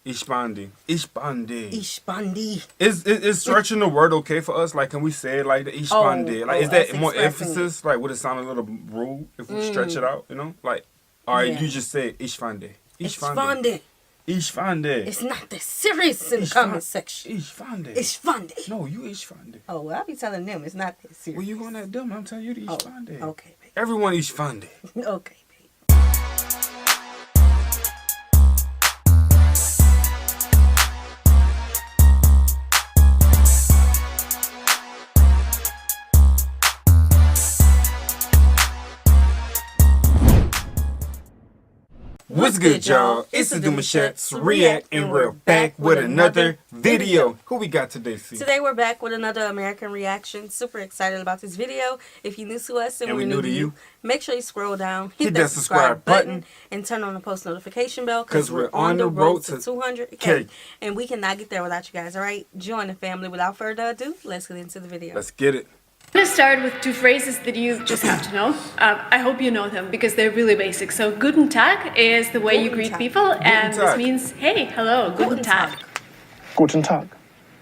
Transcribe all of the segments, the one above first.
Ich bande. Ich bande. Ich bande. Is stretching the word okay for us? Like, can we say it like the ich bande? Like, is that more emphasis? Like, would it sound a little rude if we stretch it out? You know, like, all right, you just say ich bande. Ich bande. Ich bande. It's not that serious in the comment section. Ich bande. Ich bande. No, you ich bande. Oh, well, I'll be telling them it's not that serious. Well, you going that dumb? I'm telling you the ich bande. Okay, babe. Everyone ich bande. Okay. What's good, y'all? It's the Demouchets React, and we're back with another video. Who we got today, C? Today we're back with another American reaction. Super excited about this video. If you're new to us and we're new to you, make sure you scroll down, hit that subscribe button, and turn on the post notification bell because we're on the road to 200K. And we cannot get there without you guys, all right? Join the family. Without further ado, let's get into the video. Let's get it. I'm going to start with two phrases that you just have to know. I hope you know them because they're really basic. So, Guten Tag is the way you greet people, and this means, hey, hello, Guten Tag. Guten Tag.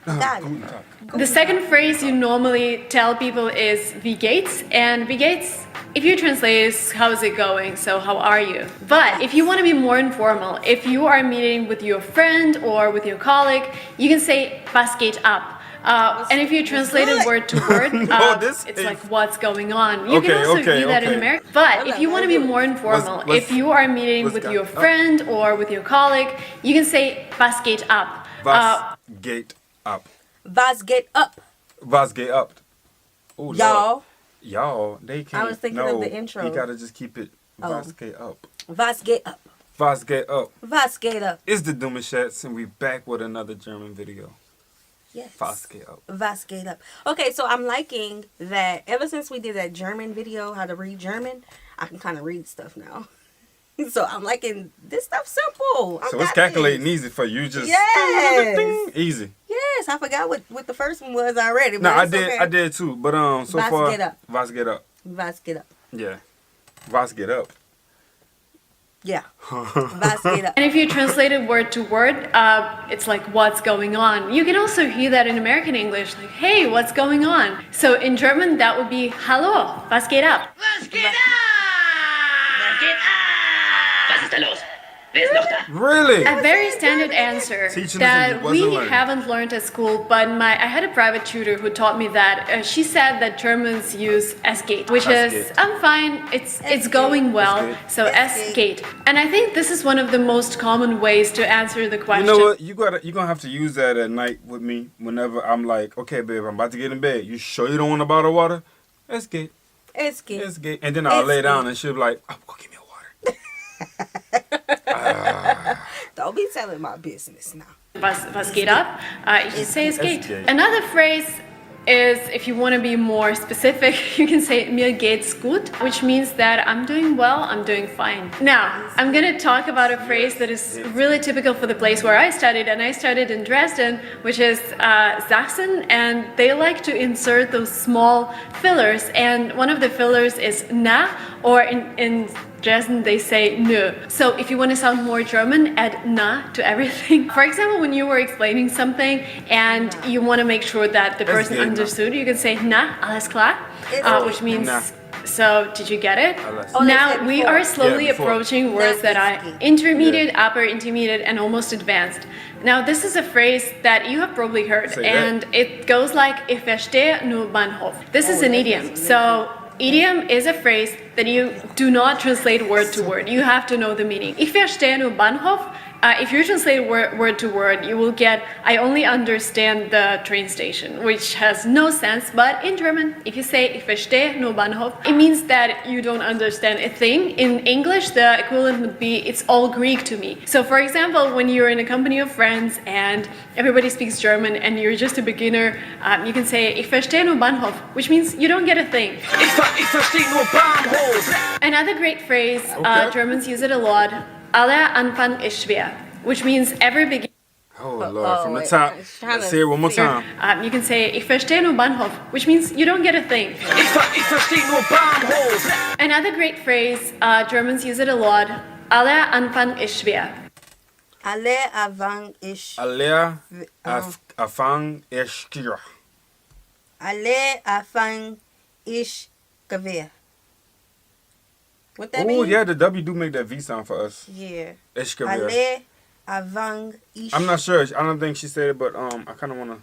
Guten Tag. The second phrase you normally tell people is wie geht's, and wie geht's, if you translate, is how's it going, so how are you? But if you want to be more informal, if you are meeting with your friend or with your colleague, you can say was geht ab. And if you translate it word to word, it's like what's going on. You can also do that in America. But if you want to be more informal, if you are meeting with your friend or with your colleague, you can say was geht ab. Was geht ab. Was geht up. Was geht up. Ooh, y'all. Y'all, they can't. I was thinking of the intro. You gotta just keep it. Was geht up. Was geht up. Was geht up. Was geht up. It's the Demouchets, and we back with another German video. Yes. Was geht up. Was geht up. Okay, so I'm liking that ever since we did that German video, how to read German, I can kind of read stuff now. So I'm liking this stuff simple. So it's calculating easy for you. Just easy. Yes, I forgot what the first one was already. No, I did too. But so was far, get up. Was get up. Was get up. Yeah, was get up. Yeah. Was geht up. And if you translate it word to word, it's like what's going on. You can also hear that in American English, like hey, what's going on? So in German that would be hallo, was geht ab? Was geht ab? Was geht ab? Was ist da los? Wer ist noch da? Really? A very standard answer that we haven't learned at school, but I had a private tutor who taught me that. She said that Germans use es geht, which is I'm fine, it's going well, so es geht. And I think this is one of the most common ways to answer the question. You know what? You're gonna have to use that at night with me whenever I'm like, okay, babe, I'm about to get in bed. You sure you don't want a bottle of water? Es geht. Es geht. Es geht. And then I'll lay down and she'll be like, oh, go give me a water. Don't be telling my business now. Was geht ab? You can say es geht. Another phrase is, if you want to be more specific, you can say mir geht's gut, which means that I'm doing well, I'm doing fine. Now, I'm going to talk about a phrase that is really typical for the place where I studied, and I studied in Dresden, which is Sachsen, and they like to insert those small fillers, and one of the fillers is na, or in Dresden they say nö. So if you want to sound more German, add na to everything. For example, when you were explaining something and you want to make sure that the person understood, you can say na, alles klar, which means so did you get it? Now we are slowly approaching words that are intermediate, upper, intermediate, and almost advanced. Now this is a phrase that you have probably heard, and it goes like ich verstehe nur Bahnhof. This is an idiom. So idiom is a phrase that you do not translate word to word. You have to know the meaning. Ich verstehe nur Bahnhof. If you translate word to word, you will get I only understand the train station, which has no sense. But in German, if you say ich verstehe nur Bahnhof, it means that you don't understand a thing. In English, the equivalent would be it's all Greek to me. So for example, when you're in a company of friends and everybody speaks German and you're just a beginner, you can say ich verstehe nur Bahnhof, which means you don't get a thing. Ich verstehe nur Bahnhof. Another great phrase, Germans use it a lot. Aller Anfang ist schwer, which means every beginning. Oh Lord, from the top. Let's hear it one more time. You can say ich verstehe nur Bahnhof, which means you don't get a thing. Ich verstehe nur Bahnhof. Another great phrase, Germans use it a lot. Aller Anfang ist schwer. Aller avant ich. Aller avant ich gehe. Aller avant ich gehe. What that Oh, mean? yeah, the W do make that V sound for us. Yeah. Ich gehe. Aller avant ich. I'm not sure. I don't think she said it, but I kind of want to.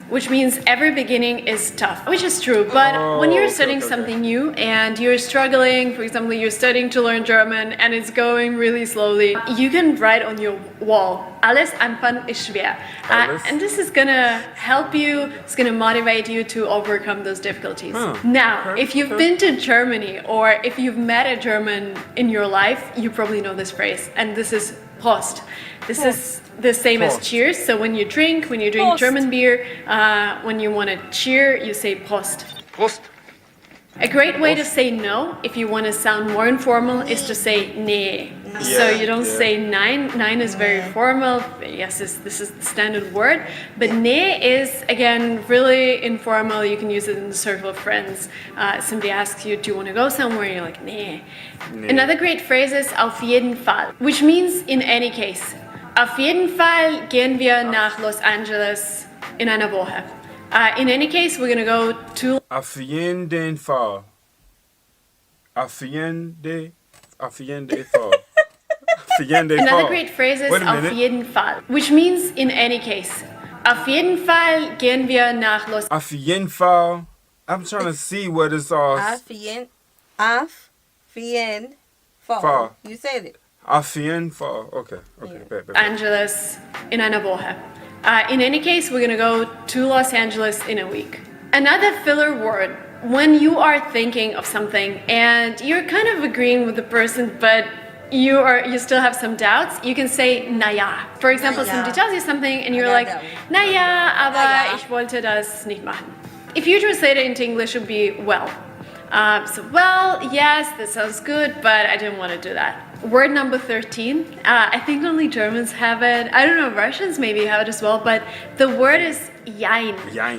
Which means every beginning is tough, which is true. But when you're studying something new and you're struggling, for example, you're studying to learn German and it's going really slowly, you can write on your wall, alles Anfang ist schwer. And this is gonna help you, it's gonna motivate you to overcome those difficulties. Now, if you've been to Germany or if you've met a German in your life, you probably know this phrase, and this is Prost. This is the same as cheers. So when you drink Prost. German beer, when you want to cheer, you say Prost. Prost. A great way to say no, if you want to sound more informal, is to say nee. So you don't say nein. Nein is very formal. Yes, this is the standard word. But nee is, again, really informal. You can use it in the circle of friends. Somebody asks you, do you want to go somewhere? You're like, nee. Another great phrase is auf jeden Fall, which means in any case. Auf jeden Fall gehen wir nach Los Angeles in einer Woche. In any case, we're gonna go to. Auf jeden Fall. Auf jeden Fall. Auf jeden Fall. Another great phrase is Wait a auf minute. jeden Fall, which means in any case. Auf jeden Fall gehen wir nach Los. Auf jeden Fall. I'm trying to see what it's all. Auf jeden Fall. Fall. You said it. Auf jeden Fall. Okay. Bet. Angeles in einer Woche. In any case, we're gonna go to Los Angeles in a week. Another filler word, when you are thinking of something and you're kind of agreeing with the person, but you still have some doubts, you can say naja. For example, somebody tells you something and you're like, naja, aber ich wollte das nicht machen. If you translate it into English, it would be well. So, well, yes, that sounds good, but I didn't want to do that. Word number 13. I think only Germans have it. I don't know, Russians maybe have it as well, but the word is jein,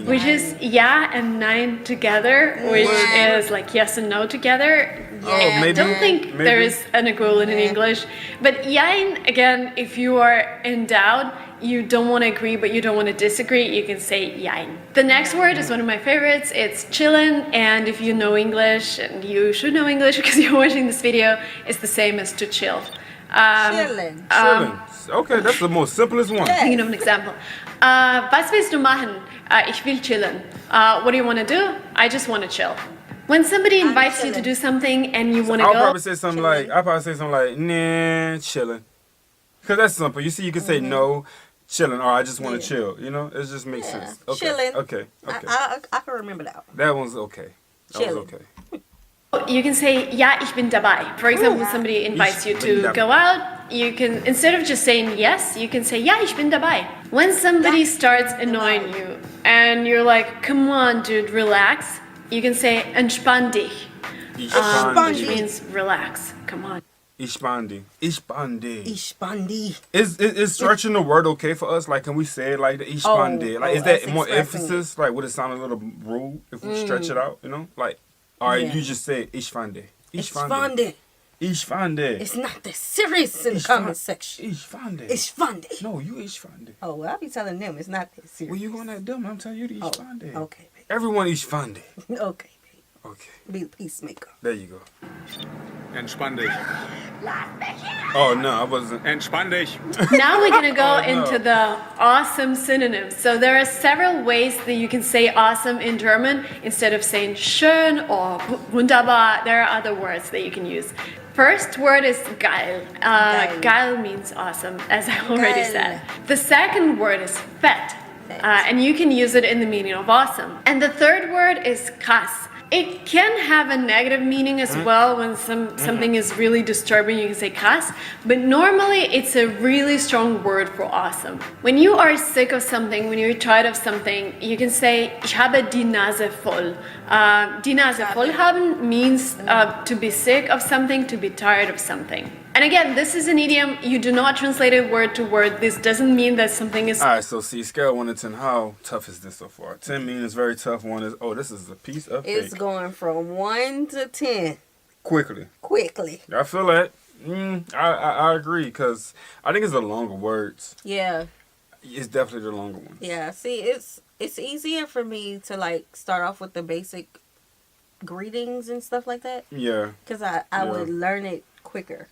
which is ja and nein together, which is like yes and no together. Oh, maybe. I don't think there is an equivalent in English. But jein, again, if you are in doubt, you don't want to agree, but you don't want to disagree, you can say jein. The next word is one of my favorites. It's chillin', and if you know English, and you should know English because you're watching this video, it's the same as to chill. Chillin'. Okay, that's the most simplest one. Thinking of an example. Was willst du machen? Ich will chillen. What do you want to do? I just want to chill. When somebody invites you to do something and you want to I'll go, probably say something like, nah, chilling. Because that's simple. You see, you can say no, chilling, or I just want to chill. You know, it just makes sense. Okay. Chilling. Okay. I can remember that one. That one's okay. That Chilling. was okay. you can say, ja, ich bin dabei. For example, when somebody invites you to go out, you can, instead of just saying yes, you can say, ja, ich bin dabei. When somebody starts annoying you and you're like, come on, dude, relax, you can say, entspann dich. Which means relax. Come on. Ishbandi. Ishbandi. Is stretching the word okay for us? Like, can we say it like the Ishbandi? Like, is that more emphasis? Like, would it sound a little rude if we stretch it out? You know, like, or you just say Ishbandi. Ishbandi. Ishbandi. It's not that serious in the comment section. Ishbandi. Ishbandi. No, you Ishbandi. Oh, well, I'll be telling them it's not that serious. Well, you going that dumb? I'm telling you to Ishbandi. Okay, baby. Everyone Ishbandi. Okay, baby. Okay. Be the peacemaker. There you go. Entspann dich. Oh, no, I wasn't. Entspann dich. Now we're going to go into the awesome synonyms. So there are several ways that you can say awesome in German. Instead of saying schön or wunderbar, there are other words that you can use. First word is geil. Geil means awesome, as I already said. The second word is fett. And you can use it in the meaning of awesome. And the third word is krass. It can have a negative meaning as well when something is really disturbing, you can say krass, but normally it's a really strong word for awesome. When you are sick of something, when you're tired of something, you can say, ich habe die Nase voll. Die Nase voll haben means to be sick of something, to be tired of something. And again, this is an idiom. You do not translate it word to word. This doesn't mean that something is... Alright, so see, scale 1 to 10, how tough is this so far? 10 means very tough. 1 is, oh, this is a piece of It's cake. going from 1 to 10. Quickly. Quickly. I feel that. I agree, because I think it's the longer words. Yeah. It's definitely the longer ones. Yeah. See, it's easier for me to like start off with the basic greetings and stuff like that. Yeah. Because I would learn it quicker.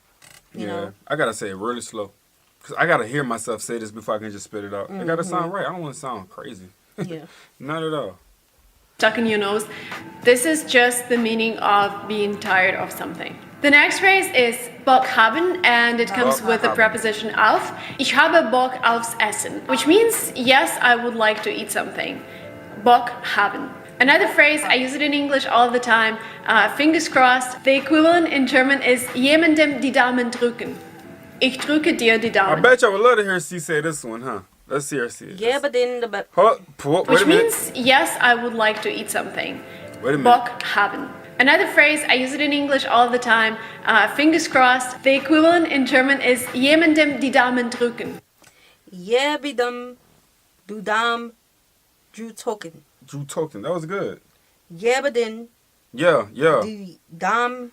You know? I gotta say it really slow, because I gotta hear myself say this before I can just spit it out. It gotta sound right. I don't want to sound crazy. Yeah. Not at all. Stuck in your nose. This is just the meaning of being tired of something. The next phrase is Bock haben, and it comes Bock with the haben. preposition auf. Ich habe Bock aufs Essen, which means yes, I would like to eat something. Bock haben. Another phrase, I use it in English all the time, fingers crossed. The equivalent in German is jemandem die Daumen drücken. Ich drücke dir die I Daumen. bet you I would love to hear C say this one, huh? Let's see her see it. Yeah, but then the Wait Which a minute. means yes, I would like to eat something. Wait a minute. Bock haben. Another phrase, I use it in English all the time, fingers crossed. The equivalent in German is jemandem die Daumen drücken. Jebidum dudam drutoken. Drew Token. That was good. Jebidin Yeah. di dam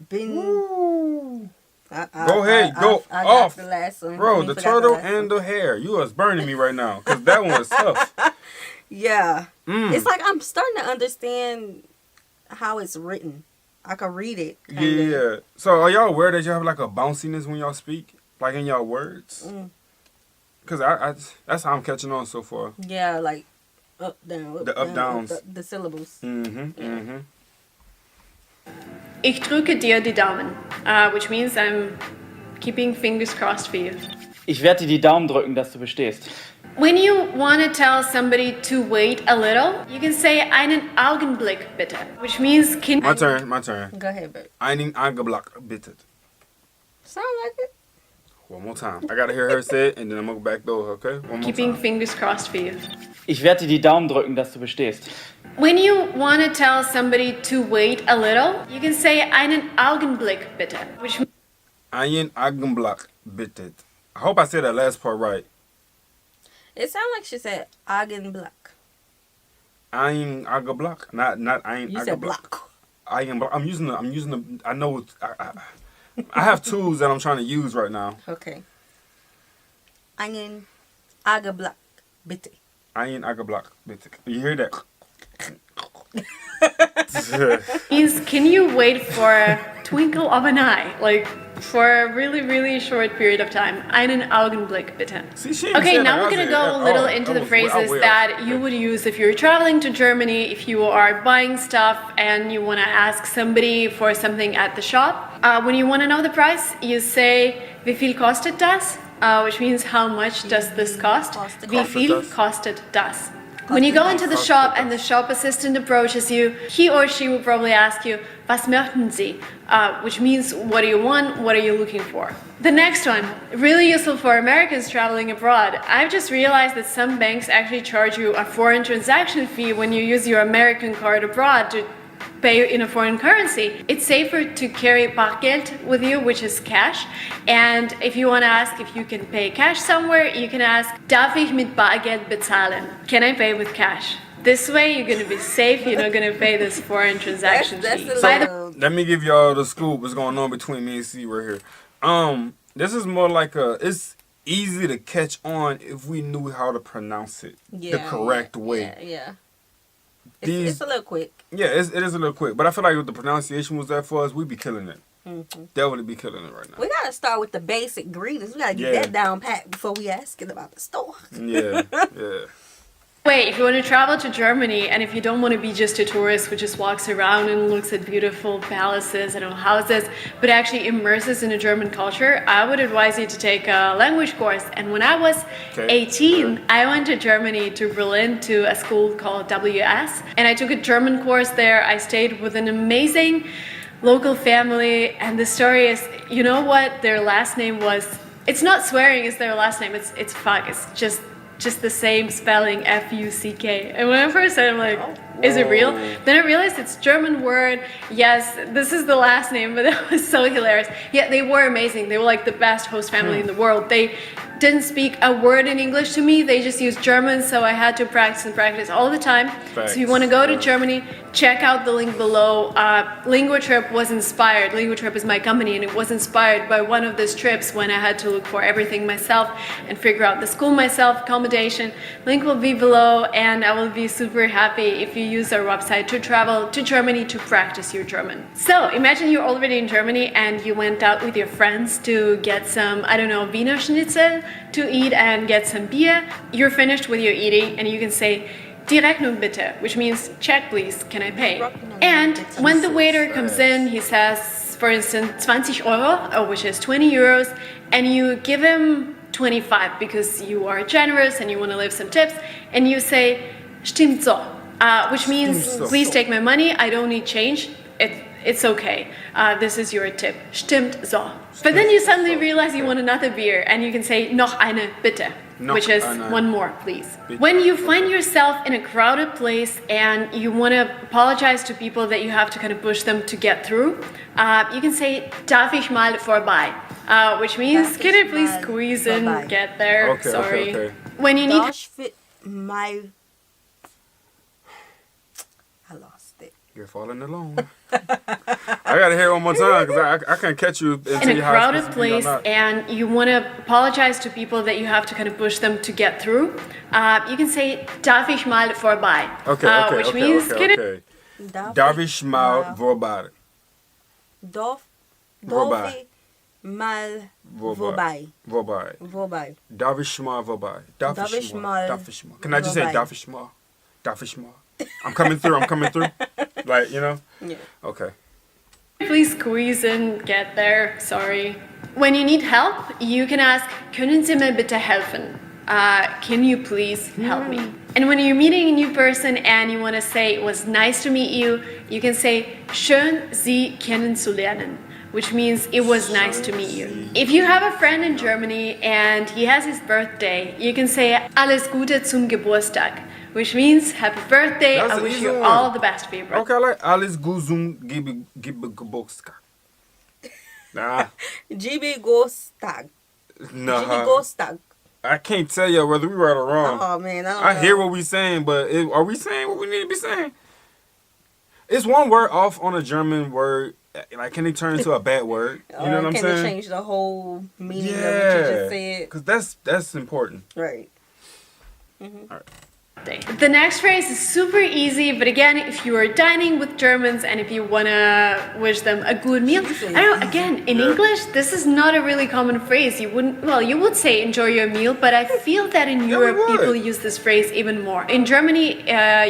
bin. Woo. Go ahead. Go I off. got the last one. Bro, I the forgot turtle last and one. the hair. You was burning me right now, because that one was tough. Yeah. Mm. It's like I'm starting to understand how it's written. I can read it. Kinda. Yeah. So are y'all aware that you have like a bounciness when y'all speak? Like in y'all words? Because I that's how I'm catching on so far. Yeah, like up, down. The up, downs. The syllables. Ich drücke dir die Daumen, which means I'm keeping fingers crossed for you. Ich werde dir die Daumen drücken, dass du bestehst. When you want to tell somebody to wait a little, you can say einen Augenblick bitte, which means My turn. Go ahead, babe. Einen Augenblick bitte. Sound like it? One more time. I gotta hear her say it, and then I'm gonna go back door, okay? One more keeping time. fingers crossed for you. Ich werde dir die Daumen drücken, dass du bestehst. When you want to tell somebody to wait a little, you can say einen Augenblick bitte, which Einen Augenblick bitte. I hope I said that last part right. It sounds like she said Augenblick. Ein Augenblick, not ein You said Augenblick. block. Augenblick. I'm using the. I know. I have tools that I'm trying to use right now. Okay. Einen Augenblick, bitte. Ein Augenblick bitte. You hear that? means can you wait for a twinkle of an eye, like for a really, really short period of time. Einen Augenblick bitte. See, she Okay, said now like we're I gonna said. go a little Oh, into I the was phrases way that off. you would use if you're traveling to Germany, if you are buying stuff and you want to ask somebody for something at the shop. When you want to know the price, you say wie viel kostet das? Which means how much does this cost? Wie viel kostet das? When you go into the shop and the shop assistant approaches you, he or she will probably ask you, was möchten Sie? Which means, what do you want? What are you looking for? The next one, really useful for Americans traveling abroad. I've just realized that some banks actually charge you a foreign transaction fee when you use your American card abroad to pay in a foreign currency. It's safer to carry bargeld with you, which is cash. And if you want to ask if you can pay cash somewhere, you can ask, darf ich mit Bargeld bezahlen? Can I pay with cash? This way, you're going to be safe. You're not going to pay this foreign transaction That's fee. a By the little... Let me give y'all the scoop. What's going on between me and C right here? This is more like it's easy to catch on if we knew how to pronounce it the correct way. Yeah. These- It's a little quick. Yeah, it is a little quick, but I feel like if the pronunciation was there for us, we'd be killing it. Definitely be killing it right now. We gotta start with the basic greetings. We gotta get Yeah. that down pat before we asking about the store. Yeah, yeah. way, if you want to travel to Germany and if you don't want to be just a tourist who just walks around and looks at beautiful palaces and houses, but actually immerses in the German culture, I would advise you to take a language course. And when I was 18, I went to Germany, to Berlin, to a school called WS, and I took a German course there. I stayed with an amazing local family, and the story is, you know what their last name was? It's not swearing, it's their last name. It's fuck. It's just the same spelling, F-U-C-K. And when I first said it, I'm like, is it real? Then I realized it's German word. Yes, this is the last name, but that was so hilarious. Yeah, they were amazing. They were like the best host family in the world. They didn't speak a word in English to me. They just used German, so I had to practice and practice all the time. Facts. So you want to go to Germany, check out the link below. LinguaTrip was inspired. LinguaTrip is my company, and it was inspired by one of those trips when I had to look for everything myself and figure out the school myself, accommodation. Link will be below, and I will be super happy if you use our website to travel to Germany to practice your German. So imagine you're already in Germany and you went out with your friends to get some, I don't know, Wiener Schnitzel to eat and get some beer. You're finished with your eating and you can say, Die Rechnung bitte, which means check please, can I pay? And when the waiter comes in, he says, for instance, 20 euro, which is 20 euros, and you give him 25 because you are generous and you want to leave some tips, and you say, stimmt so, which means please take my money, I don't need change, it's okay, this is your tip, stimmt so. But then you suddenly realize you want another beer, and you can say, noch eine bitte. Which is one more, please. When you find yourself in a crowded place and you want to apologize to people that you have to kind of push them to get through, you can say, darf ich mal vorbei? Which means, can I please squeeze in, get there? Okay, sorry. okay. When you need... I lost it. You're falling alone. I gotta hear it one more time because I can't catch you in a crowded place and you want to apologize to people that you have to kind of push them to get through, you can say, darf ich mal vorbei? Which means, darf ich mal vorbei? Darf ich mal vorbei? Vorbei. Darf ich mal vorbei? Darf ich mal? Can I just say darf ich mal? Darf ich mal? I'm coming through. Like, you know? Yeah. Okay. Please squeeze in, get there, sorry. When you need help, you can ask, können Sie mir bitte helfen? Can you please help me? And when you're meeting a new person and you want to say, it was nice to meet you, you can say, schön Sie kennenzulernen, which means it was nice to meet you. If you have a friend in Germany and he has his birthday, you can say, alles Gute zum Geburtstag, which means happy birthday, I wish you all the best for your birthday. Okay, I like alles Gute zum Geburtstag. Nah. GB Geburtstag. Nah. GB Geburtstag. I can't tell you whether we right or wrong. Oh man, I hear what we saying, but are we saying what we need to be saying? It's one word off on a German word. Like, can it turn into a bad word? You know what I'm saying? Can it change the whole meaning of what you just said? Because that's important. Right. All right. The next phrase is super easy, but again, if you are dining with Germans and if you want to wish them a good meal, I don't know, again, in English, this is not a really common phrase. You would say enjoy your meal, but I feel that in Europe, people use this phrase even more. In Germany,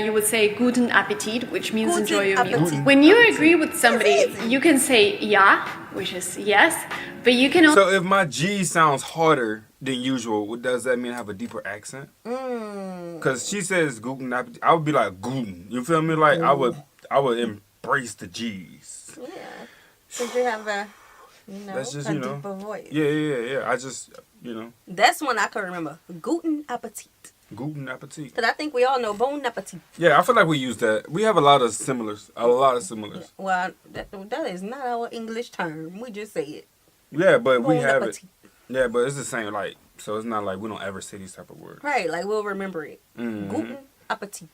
you would say guten Appetit, which means enjoy your meal. When you agree with somebody, you can say ja, which is yes, but you can also... So if my G sounds harder than usual, what does that mean? I have a deeper accent? Because she says guten appetit, I would be like guten. You feel me? Like I would embrace the G's. Yeah, because you have a deeper voice. Yeah. I just, That's one I can remember. Guten Appetit. Guten appetit. Because I think we all know bon appetit. Yeah, I feel like we use that. We have a lot of similars. Well, that is not our English term. We just say it. Yeah, but bon we have appetit. it. Yeah, but it's the same, like, so it's not like we don't ever say these type of words. Right, like we'll remember it. Guten Appetit.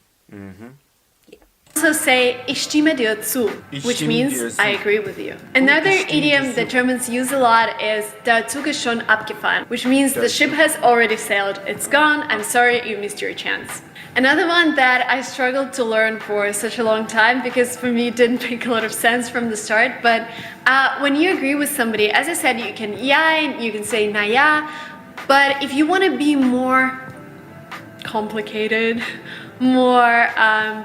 Also say, ich stimme dir zu, which means I agree with you. Another idiom that Germans use a lot is der Zug ist schon abgefahren, which means the ship has already sailed, it's gone, I'm sorry you missed your chance. Another one that I struggled to learn for such a long time because for me it didn't make a lot of sense from the start, but when you agree with somebody, as I said, you can jein, you can say na ja, but if you want to be more complicated, more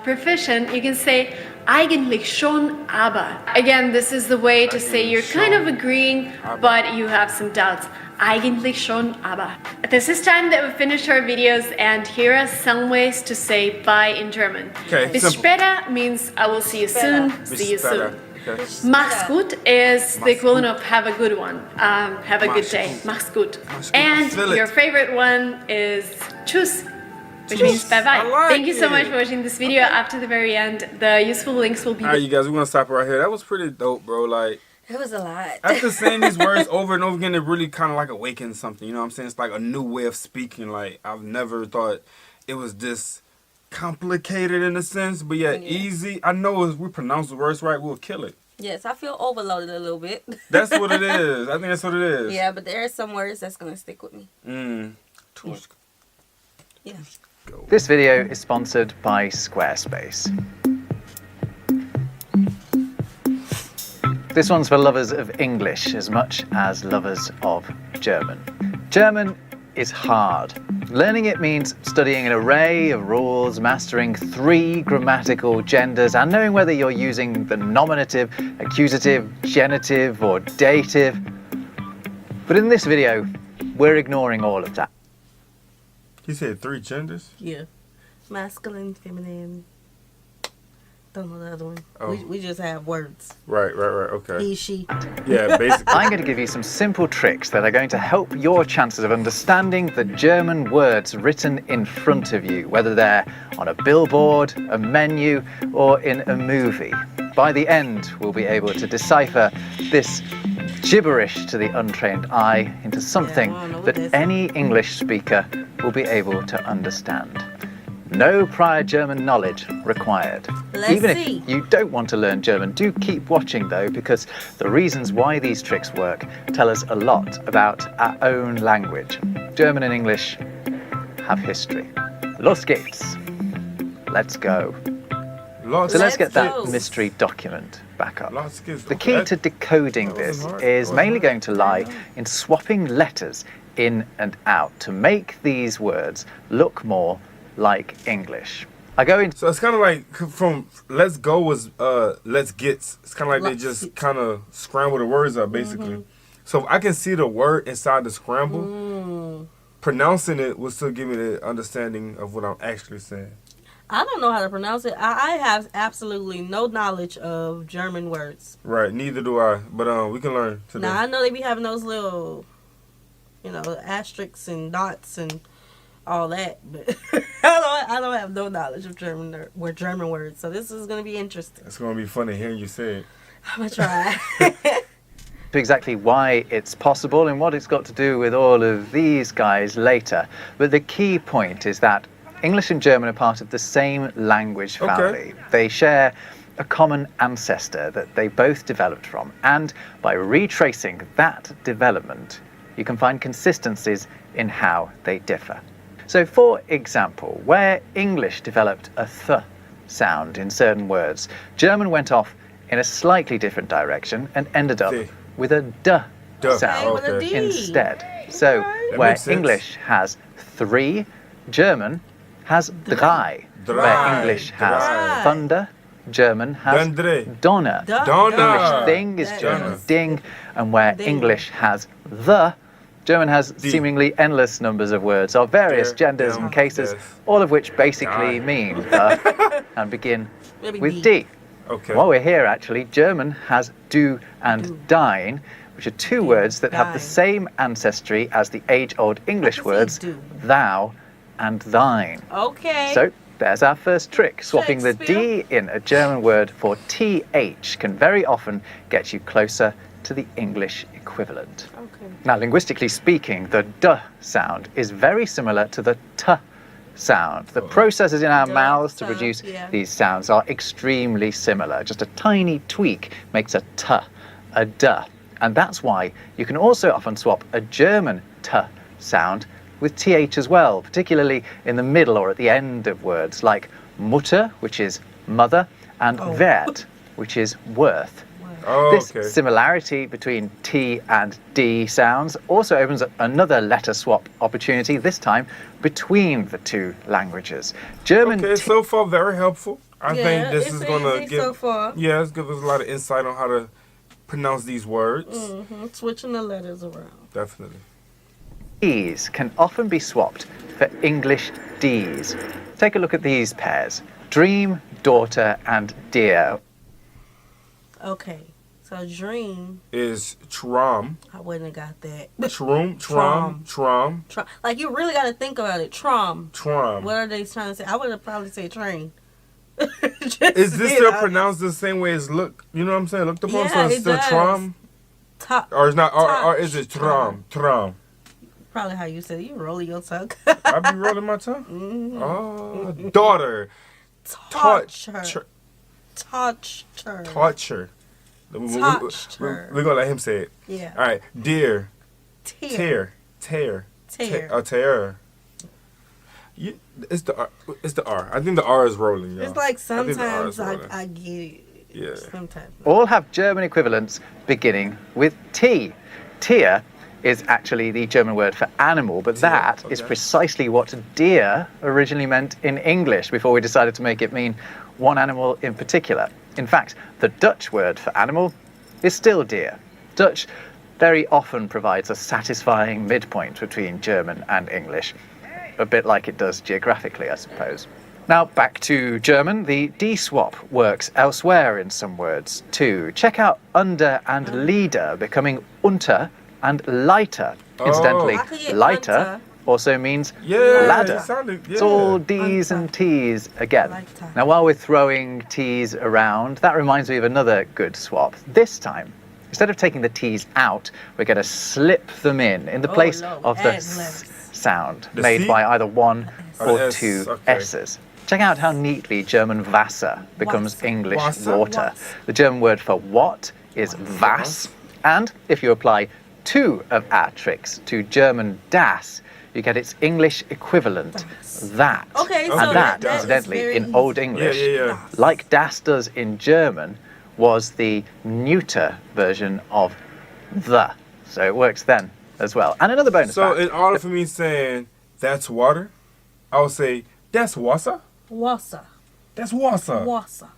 proficient, you can say eigentlich schon, aber. Again, this is the way to say you're kind of agreeing, but you have some doubts. Eigentlich schon, aber. This is time that we finished our videos, and here are some ways to say bye in German. Okay, Bis später means I will see you soon, see you soon. Okay. Mach's gut is the equivalent of have a good one, have a good day. Mach's gut. And your favorite one is tschüss, which means bye-bye. Like Thank you so much for watching this video up to the very end. The useful links will be... Alright, you guys, we're going to stop right here. That was pretty dope, bro. Like, it was a lot. After saying these words over and over again, it really kind of like awakens something. You know what I'm saying? It's like a new way of speaking. Like, I've never thought it was this complicated in a sense, but yeah, easy. I know if we pronounce the words right, we'll kill it. Yes, I feel overloaded a little bit. That's what it is. I think that's what it is. Yeah, but there are some words that's going to stick with me. Yeah. This video is sponsored by Squarespace. This one's for lovers of English as much as lovers of German. German is hard. Learning it means studying an array of rules, mastering 3 grammatical genders, and knowing whether you're using the nominative, accusative, genitive, or dative. But in this video, we're ignoring all of that. He said 3 genders? Yeah. Masculine, feminine. Don't know the other one. Oh. We just have words. Right, okay. He, she. Yeah, basically. I'm going to give you some simple tricks that are going to help your chances of understanding the German words written in front of you, whether they're on a billboard, a menu, or in a movie. By the end, we'll be able to decipher this gibberish to the untrained eye into something that any English speaker will be able to understand. No prior German knowledge required. Even if you don't want to learn German, do keep watching though, because the reasons why these tricks work tell us a lot about our own language. German and English have history. Los geht's. Let's go. So let's get that mystery document back up. The key to decoding this is mainly going to lie in swapping letters in and out to make these words look more like English. So it's kind of like from let's go was let's get. It's kind of like they just kind of scramble the words up basically. So if I can see the word inside the scramble, pronouncing it will still give me the understanding of what I'm actually saying. I don't know how to pronounce it. I have absolutely no knowledge of German words. Right, neither do I. But we can learn today. Now I know they be having those little, asterisks and dots and all that, but I don't have no knowledge of German words. So this is going to be interesting. It's going to be funny hearing you say it. I'm going to try. Exactly why it's possible and what it's got to do with all of these guys later. But the key point is that English and German are part of the same language family. They share a common ancestor that they both developed from. And by retracing that development, you can find consistencies in how they differ. So for example, where English developed a th sound in certain words, German went off in a slightly different direction and ended up with a d sound instead. So where English has 3, German has drei. Where English has thunder, German has donner. English thing is German ding, and where English has the, German has seemingly endless numbers of words of various genders and cases, all of which basically mean the and begin with D. While we're here, actually, German has du and dein, which are 2 words that have the same ancestry as the age-old English words thou and thine. So there's our first trick. Swapping the D in a German word for TH can very often get you closer to the English equivalent. Now, linguistically speaking, the D sound is very similar to the T sound. The processes in our mouths to produce these sounds are extremely similar. Just a tiny tweak makes a T a D. And that's why you can also often swap a German T sound with TH as well, particularly in the middle or at the end of words like Mutter, which is mother, and Wert, which is worth. This similarity between T and D sounds also opens up another letter swap opportunity, this time between the 2 languages. German so far very helpful. I think this is going to give so far. It's give us a lot of insight on how to pronounce these words. Switching the letters around. Definitely. E's can often be swapped for English D's. Take a look at these pairs. Dream, daughter, and dear. Okay, so dream is Traum. I wouldn't have got that. Traum. Like, you really got to think about it. Traum. What are they trying to say? I would have probably said train. Is this still pronounced the same way as look? You know what I'm saying? Looked upon, so it's still Traum? Or is not? Or is it Traum? Probably how you said it. You rolling your tongue. I be rolling my tongue. Mm-hmm. Oh, daughter. Touch her. Touched her. Touch her. Touched her. We're gonna let him say it. Yeah. All right, dear. Tear. Tear. Tear. Tear. It's the R. I think the R is rolling. Y'all. It's like I think the R is sometimes rolling. I get it. Yeah. Sometimes. All have German equivalents beginning with T. Tier is actually the German word for animal, but that is precisely what deer originally meant in English before we decided to make it mean one animal in particular. In fact, the Dutch word for animal is still deer. Dutch very often provides a satisfying midpoint between German and English, a bit like it does geographically, I suppose. Now back to German. The D-swap works elsewhere in some words too. Check out under and Lieder becoming unter and leiter. Incidentally, leiter also means ladder. It's all D's and T's again. Leiter. Now while we're throwing T's around, that reminds me of another good swap. This time, instead of taking the T's out, we're going to slip them in the place of the S sound made by either one or two S's. Check out how neatly German Wasser becomes English water. The German word for what is was, and if you apply two of our tricks to German das, you get its English equivalent, that. Okay, so and that, that incidentally, in Old English, like das does in German, was the neuter version of the. So it works then as well. And another bonus So fact. in order for me saying that's water, I would say that's Wasser. Wasser. That's Wasser. Wasser.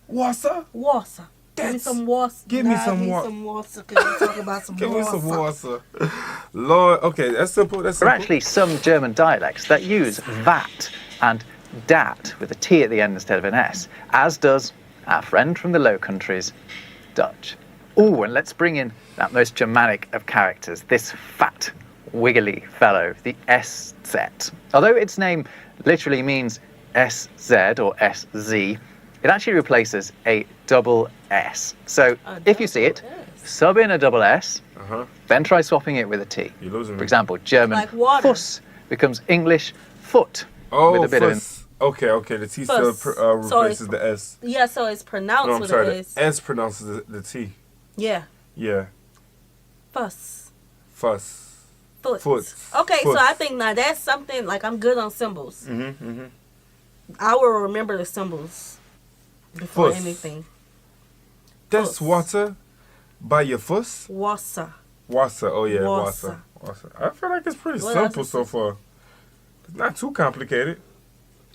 Wasser. Wasser. Give me some Wasser. Give me some Wasser. some Wasser. Can we talk about some Give me some Wasser? Wasser. Lord, okay, that's simple. That's There are simple. actually some German dialects that use that and dat with a T at the end instead of an S, as does our friend from the Low Countries, Dutch. Oh, and let's bring in that most Germanic of characters, this fat, wiggly fellow, the SZ. Although its name literally means SZ or SZ, it actually replaces a double S. So if you see it, sub in a double S, then try swapping it with a T. You're losing me. For example, German Like water. fuss becomes English foot. Oh, with a bit of fuss. Okay, the T still Fuss. replaces the S. Yeah, so it's pronounced No, I'm with sorry, an the S. S pronounces the T. Yeah. Yeah, Fuss. fuss. Foot. Foot. Okay, so Foot. I think now that's something, like I'm good on symbols. I will remember the symbols before Fuss. anything. That's Fuss. water by your fuss? Wasser. Wasser, oh yeah, Wasser. Wasser. I feel like it's pretty What simple else is so it? far. It's not too complicated.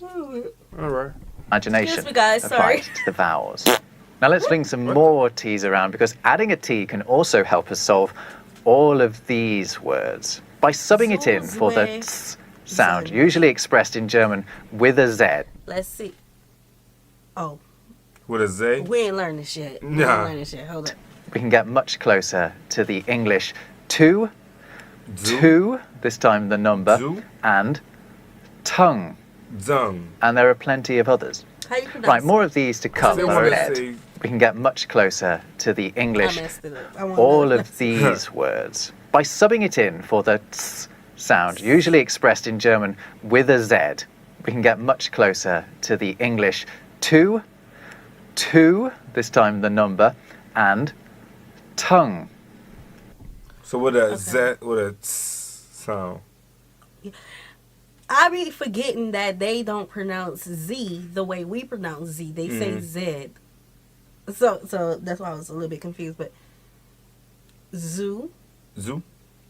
All right. Imagination Excuse me, guys, applies sorry. to the vowels. Now let's fling some more T's around, because adding a T can also help us solve all of these words by subbing it in for the ts sound, usually expressed in German with a Z. Let's see. Oh, With a Z? we ain't learned this yet. We ain't Nah. learned this yet. Hold up. We can get much closer to the English two, Zoo? two, this time the number, Zoo? and tongue. Zung. And there are plenty of others. How you pronounce Right, more of these to come They wanna ahead. say- We can get much closer to the it? I English messed it up. I wanna all know. of these words by subbing it in for the ts sound, usually expressed in German with a Z. We can get much closer to the English two, this time the number, and tongue. So with a Z, with a tss sound. I be forgetting that they don't pronounce Z the way we pronounce Z. They say Z. So that's why I was a little bit confused. But zoo, Zoo?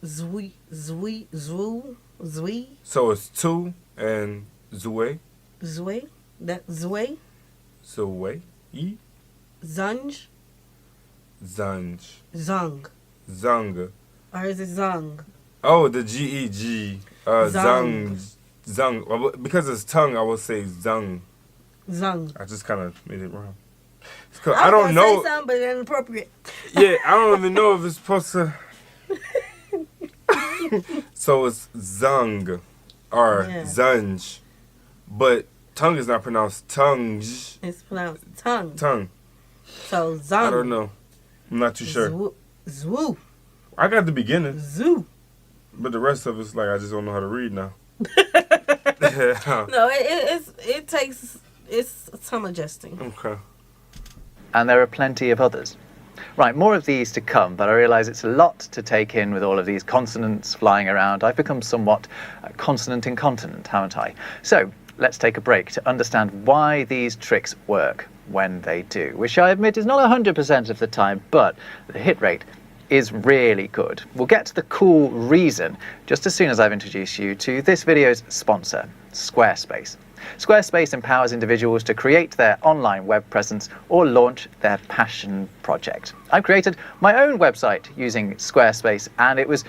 zui, zui, zoo, zui, So it's two and Zue. zui, that zui, Zue. E. zunj, Zunj. zung, Zung. or is it zung? Oh, the G-E-G. Zung. Zung. Well, because it's tongue, I would say zung. Zung. I just kind of made it wrong. 'Cause I I don't was gonna know. say something, but it's inappropriate. Yeah, I don't even know if it's supposed to. So it's zung or Yeah. zunj. But tongue is not pronounced tongue. It's pronounced tongue. Tongue. So zung. I don't know. I'm not too sure. Zoo. I got the beginning. Zoo. But the rest of it's like I just don't know how to read now. No, it's some adjusting. Okay. And there are plenty of others. Right, more of these to come, but I realise it's a lot to take in with all of these consonants flying around. I've become somewhat consonant incontinent, haven't I? So let's take a break to understand why these tricks work when they do, which I admit is not 100% of the time, but the hit rate is really good. We'll get to the cool reason just as soon as I've introduced you to this video's sponsor, Squarespace. Squarespace empowers individuals to create their online web presence or launch their passion project. I created my own website using Squarespace, and it was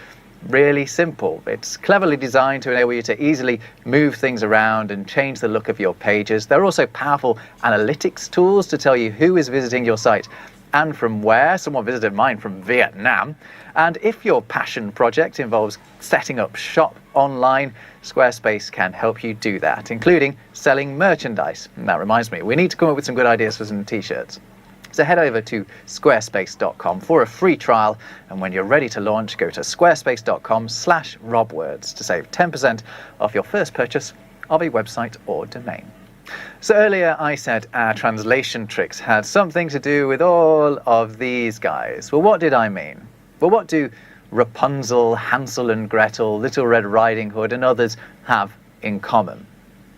really simple. It's cleverly designed to enable you to easily move things around and change the look of your pages. There are also powerful analytics tools to tell you who is visiting your site and from where. Someone visited mine from Vietnam. And if your passion project involves setting up shop online, Squarespace can help you do that, including selling merchandise. And that reminds me, we need to come up with some good ideas for some t-shirts. So head over to squarespace.com for a free trial, and when you're ready to launch, go to squarespace.com/robwords to save 10% off your first purchase of a website or domain. So earlier I said our translation tricks had something to do with all of these guys. Well, what did I mean? Well, what do Rapunzel, Hansel and Gretel, Little Red Riding Hood and others have in common?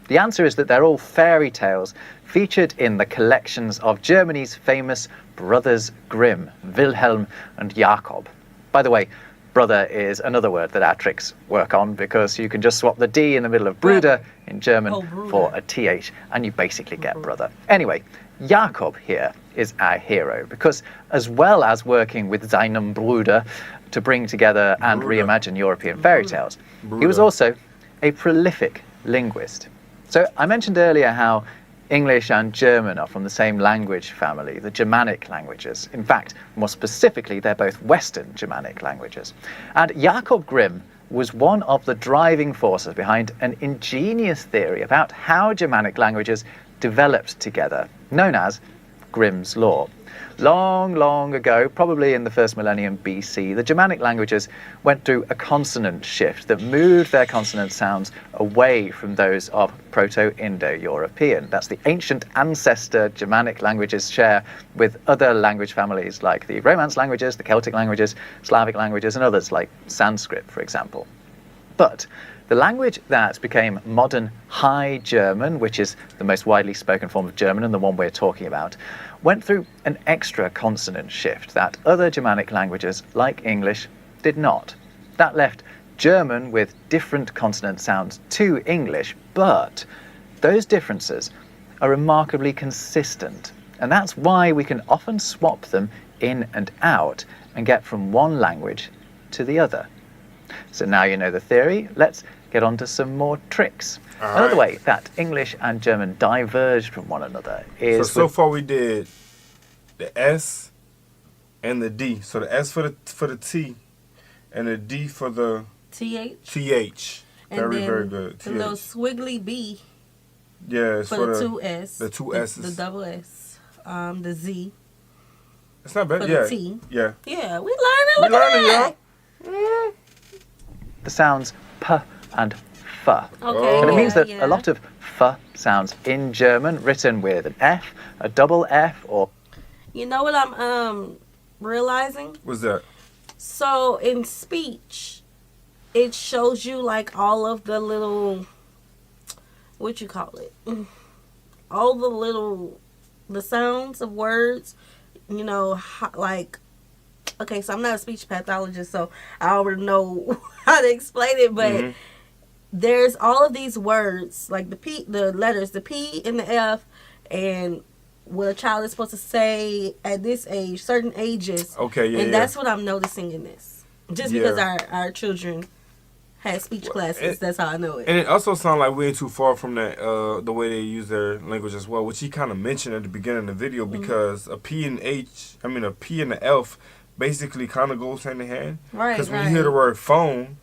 The answer is that they're all fairy tales featured in the collections of Germany's famous Brothers Grimm, Wilhelm and Jakob. By the way, brother is another word that our tricks work on, because you can just swap the D in the middle of Bruder in German for a TH and you basically get brother. Anyway, Jakob here is our hero because, as well as working with seinem Bruder to bring together and reimagine European fairy tales, he was also a prolific linguist. So I mentioned earlier how English and German are from the same language family, the Germanic languages. In fact, more specifically, they're both Western Germanic languages. And Jakob Grimm was one of the driving forces behind an ingenious theory about how Germanic languages developed together, known as Grimm's Law. Long, long ago, probably in the first millennium BC, the Germanic languages went through a consonant shift that moved their consonant sounds away from those of Proto-Indo-European. That's the ancient ancestor Germanic languages share with other language families like the Romance languages, the Celtic languages, Slavic languages, and others like Sanskrit, for example. But the language that became modern High German, which is the most widely spoken form of German and the one we're talking about, went through an extra consonant shift that other Germanic languages, like English, did not. That left German with different consonant sounds to English, but those differences are remarkably consistent, and that's why we can often swap them in and out and get from one language to the other. So now you know the theory, let's get on to some more tricks. Another way that English and German diverged from one another is... So far we did the S and the D. So the S for the T and the D for the TH. Very, very good. The little squiggly B. Yeah, it's for the two S. The two S's. The double S. The Z. It's not bad. For Yeah. the T. Yeah. Yeah, we learning. Look at that. Y'all. The sounds P and F. Okay. And it means that a lot of F sounds in German written with an F, a double F, or... You know what I'm realizing? What's that? So in speech, it shows you like all of the little, what you call it? All the sounds of words, you know, like, okay, so I'm not a speech pathologist, so I already know how to explain it, but there's all of these words, like the letters, the P and the F, and what a child is supposed to say at this age, certain ages. Okay, yeah. And that's what I'm noticing in this. Just because our children had speech classes, that's how I know it. And it also sounds like we ain't too far from that, the way they use their language as well, which he kind of mentioned at the beginning of the video, because a P and a P and the F basically kind of goes hand in hand. Right, because when you hear the word phone,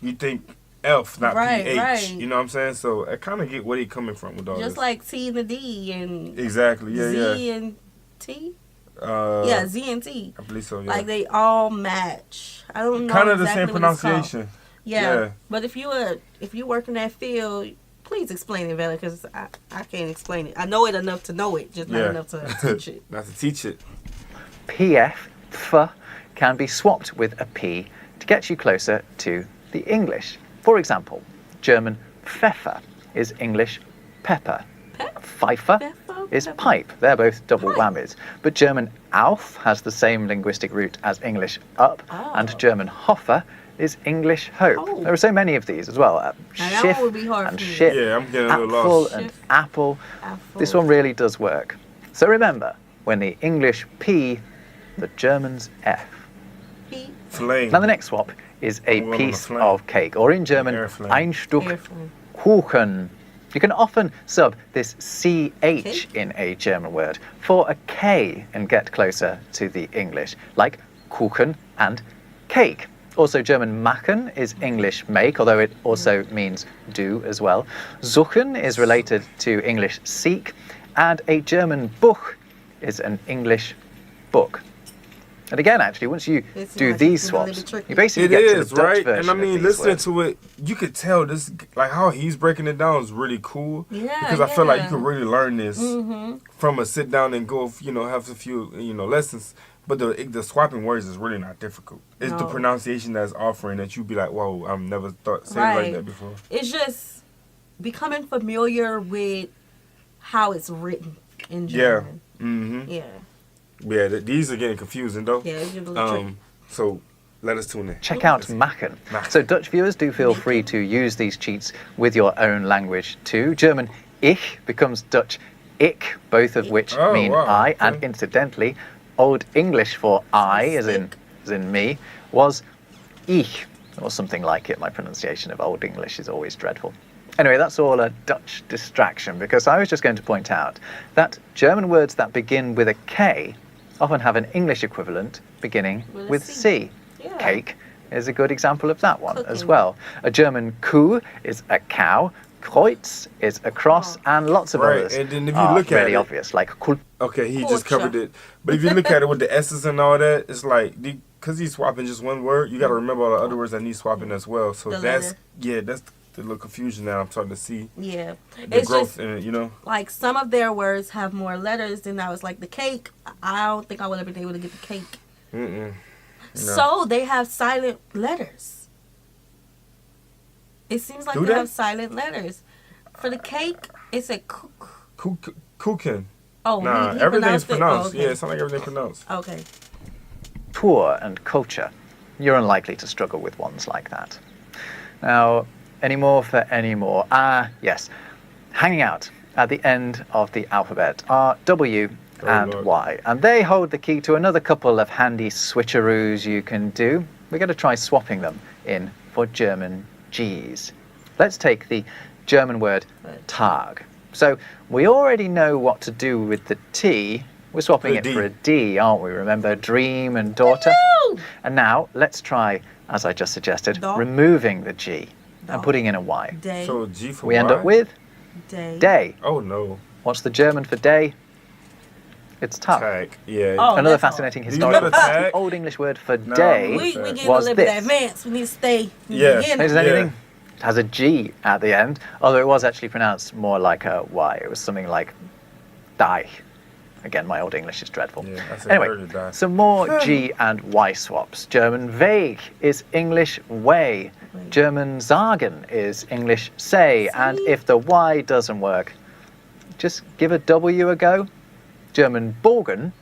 you think F, not PH. Right. You know what I'm saying? So I kind of get where he coming from with all this. Just like T and the D and exactly, Z and T. Z and T. I believe so. Yeah. Like they all match. I don't know. Kind of exactly the same pronunciation. Yeah. But if you work in that field, please explain it better, because I can't explain it. I know it enough to know it, just not enough to teach it. Not to teach it. PF, f, can be swapped with a P to get you closer to the English. For example, German Pfeffer is English pepper. Pfeifer is pipe. They're both double whammies. But German Auf has the same linguistic root as English up, and German Hoffer is English hope. There are so many of these as well. Schiff and ship, yeah, I'm getting a little apfel lost. and apple. This one really does work. So remember, when the English P, the Germans F. Flame. Now the next swap is a piece of cake, or in German, ein Stück Kuchen. You can often sub this CH in a German word for a K and get closer to the English, like Kuchen and cake. Also, German machen is English make, although it also means do as well. Suchen is related to English seek, and a German Buch is an English book. And again, actually, once you do these swaps, you basically get to the Dutch version. And I mean, of these listening words. to it, you could tell this, like how he's breaking it down is really cool. Yeah, because I feel like you can really learn this from a sit down and go, have a few, lessons. But the swapping words is really not difficult. It's the pronunciation that's offering that you be like, whoa, I've never thought said it like that before. It's just becoming familiar with how it's written in German. Yeah. Mm-hmm. Yeah. Yeah, these are getting confusing though. Yeah, it's a little tricky. So let us tune in. Check out Machen. So Dutch viewers, do feel free to use these cheats with your own language too. German Ich becomes Dutch Ich, both of which mean I, and incidentally, Old English for I, as in me, was Ich, or something like it. My pronunciation of Old English is always dreadful. Anyway, that's all a Dutch distraction, because I was just going to point out that German words that begin with a K often have an English equivalent beginning with C. Yeah. Cake is a good example of that one as well. A German Kuh is a cow, Kreuz is a cross, and lots of others and then if you are look at really it, obvious, like Kul. Okay, he just covered it. But if you look at it with the S's and all that, it's like, because he's swapping just one word, you got to remember all the other words that need swapping as well. So that's the little confusion that I'm starting to see. Yeah. The growth in it, Like, some of their words have more letters than I was like, the cake, I don't think I would have been able to get the cake. No. So they have silent letters. It seems like they have silent letters. For the cake, it's a Kuchen. Oh, nah, he everything's pronounced. pronounced. Yeah, it sounds like everything's pronounced. Okay. Tour and culture. You're unlikely to struggle with ones like that. Now, any more for any more? Yes. Hanging out at the end of the alphabet are W and Y. And they hold the key to another couple of handy switcheroos you can do. We're going to try swapping them in for German G's. Let's take the German word Tag. So we already know what to do with the T. We're swapping it for a D, aren't we? Remember, dream and daughter? And now let's try, as I just suggested, removing the G and putting in a Y. Day. So G for we end up with day. Oh no. What's the German for day? It's Tag. Tag. Yeah. Another fascinating historical fact. The Old English word for day we get a was little this. bit advanced. We need to stay. Notice anything? It has a G at the end, although it was actually pronounced more like a Y. It was something like die. Again, my Old English is dreadful. Anyway, some more G and Y swaps. German Weg is English way. German sagen is English say. And if the Y doesn't work, just give a W a go. German Bogen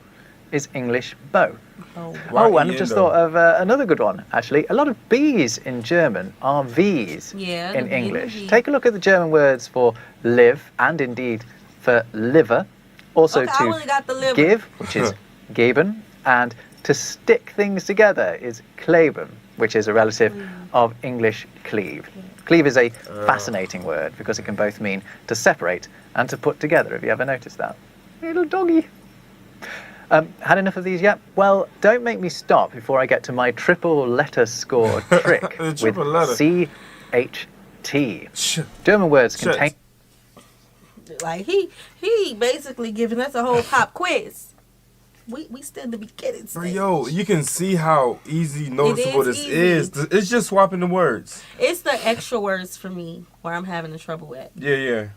is English bow. And I've just thought of another good one, actually. A lot of B's in German are V's in English. Take a look at the German words for live and indeed for liver. Also to give, which is geben, and to stick things together is kleben, which is a relative of English cleave. Cleave is a fascinating word because it can both mean to separate and to put together. Have you ever noticed that? Little doggy. Had enough of these yet? Well, don't make me stop before I get to my triple letter score trick with CHT. German words contain... Like, he basically giving us a whole pop quiz. we still in the beginning stage. Yo, you can see how easy noticeable this is. It's just swapping the words. It's the extra words for me where I'm having the trouble at. Yeah,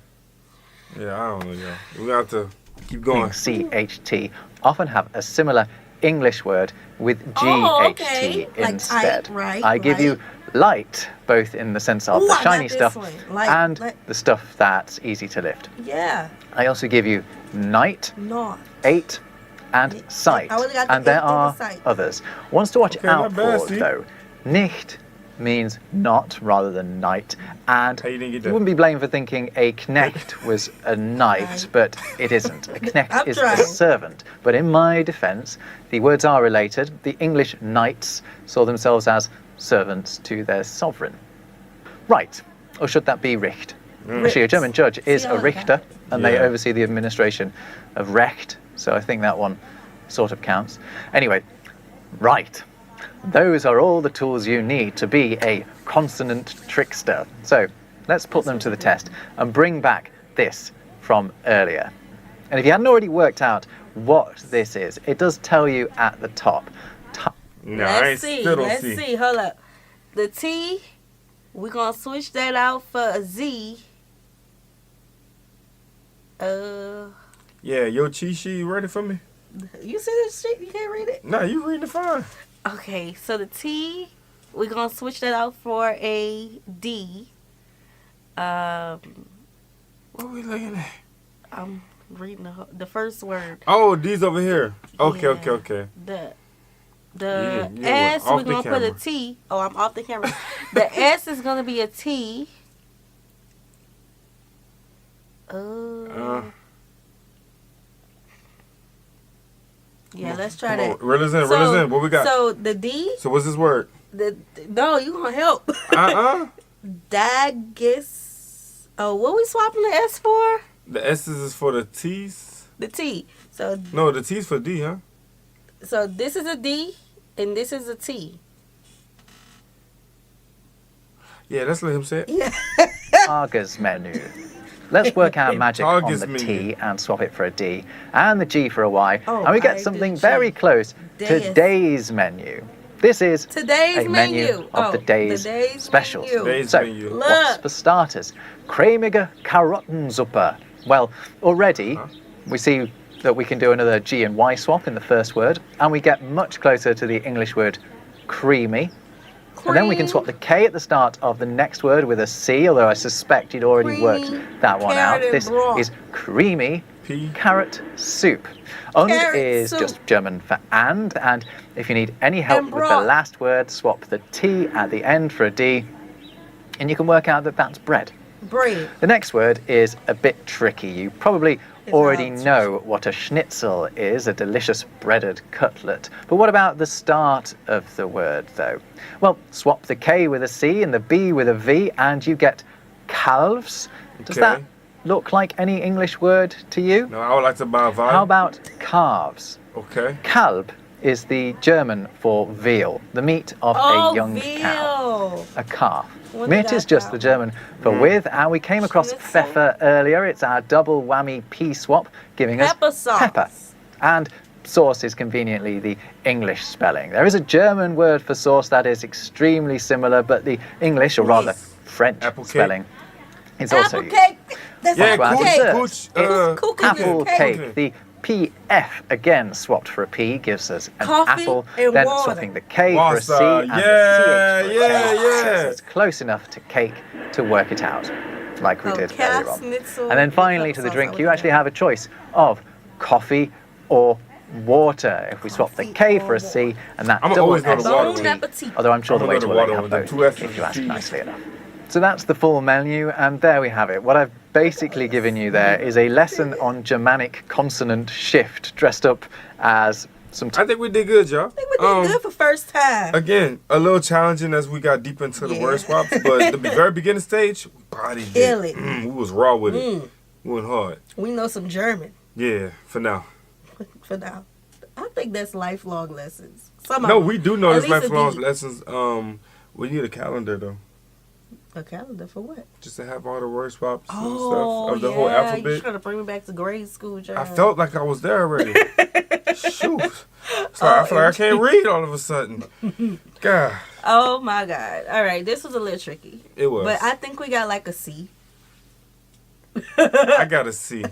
I don't know, yo. We have to keep going. CHT often have a similar English word with GHT instead. I give you light, both in the sense of the shiny stuff and the stuff that's easy to lift. Yeah. I also give you night, eight, and sight. And there are others. Ones to watch out for, though. Nicht means not rather than night, and you wouldn't be blamed for thinking a knecht was a knight, but it isn't. A knecht is a servant. But in my defence, the words are related. The English knights saw themselves as servants to their sovereign. Right, or should that be Richt? Actually, a German judge is a Richter, and they oversee the administration of Recht, so I think that one sort of counts. Anyway, right. Those are all the tools you need to be a consonant trickster. So let's put them to the test and bring back this from earlier. And if you hadn't already worked out what this is, it does tell you at the top. Let's see. Hold up. The T, we're going to switch that out for a Z. Yeah, your cheat sheet, you ready for me? You see this shit? You can't read it? No, you reading it fine. Okay, so the T, we're going to switch that out for a D. What are we looking at? I'm reading the first word. Oh, D's over here. Okay. The S, we're going to put a T. Oh, I'm off the camera. The S is going to be a T. Yeah, let's try that. Reel us in. What we got? So the D. So what's this word? No, you gonna help. Dagus. Oh, what we swapping the S for? The S is for the T's. The T. So no, the T's for D, huh? So this is a D and this is a T. Yeah, let's let him say it. Yeah. Argus menu. Let's work our magic on the T and swap it for a D, and the G for a Y, and we get something very close to Day's menu. This is today's a menu of the day's specials. What's for starters? Cremige Karottensuppe. Well, already we see that we can do another G and Y swap in the first word, and we get much closer to the English word creamy. And then we can swap the K at the start of the next word with a C, although I suspect you'd already worked that one out. This is creamy carrot soup. Und is just German for and if you need any help with the last word, swap the T at the end for a D, and you can work out that that's bread. Bread. The next word is a bit tricky. You probably already know what a schnitzel is, a delicious breaded cutlet. But what about the start of the word, though? Well, swap the K with a C and the B with a V, and you get calves. Does that look like any English word to you? No, I would like to buy a vibe. How about calves? Okay. Kalb is the German for veal, the meat of a young cow. A calf. Mit is just the German for with, and we came across Pfeffer earlier. It's our double whammy P swap, giving us pepper. And sauce is conveniently the English spelling. There is a German word for sauce that is extremely similar, but the English, or rather French spelling, is also used. Apple cake. The PF again swapped for a P gives us an apple. Then swapping the K for a C and the CH for a K. It's close enough to cake to work it out, like we did earlier on. And then finally to the drink, you actually have a choice of coffee or water. If we swap the K for a C and that double S, although I'm sure the waiter will let you have both if you ask nicely enough. So that's the full menu, and there we have it. What I've basically given you there is a lesson on Germanic consonant shift, dressed up as some... I think we did good, y'all. I think we did good for first time. Again, a little challenging as we got deep into the word swaps, but the very beginning stage, we bodied it. We was raw with it. We went hard. We know some German. Yeah, for now. For now. I think that's lifelong lessons. No, we do know this lifelong lessons. We need a calendar, though. A calendar for what? Just to have all the word swaps and stuff of the whole alphabet. You're trying to bring me back to grade school, German. I felt like I was there already. Shoot. It's like, I feel like I can't read all of a sudden. God. Oh my God. All right, this was a little tricky. It was. But I think we got like a C. I got a C.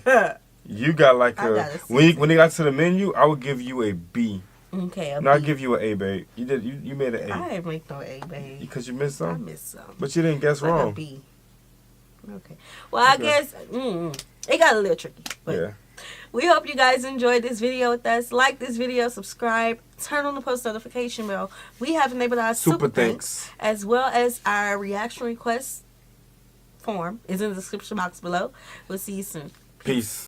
You got like a C. When they got to the menu, I would give you a B. Okay, No, I'll give you an A, babe. You made an A. I didn't make no A, babe. Because you missed some? I missed some. But you didn't guess Like wrong. a B. Okay. Well, I guess it got a little tricky. But Yeah. we hope you guys enjoyed this video with us. Like this video, subscribe, turn on the post notification bell. We have enabled our super thanks as well as our reaction request form is in the description box below. We'll see you soon. Peace.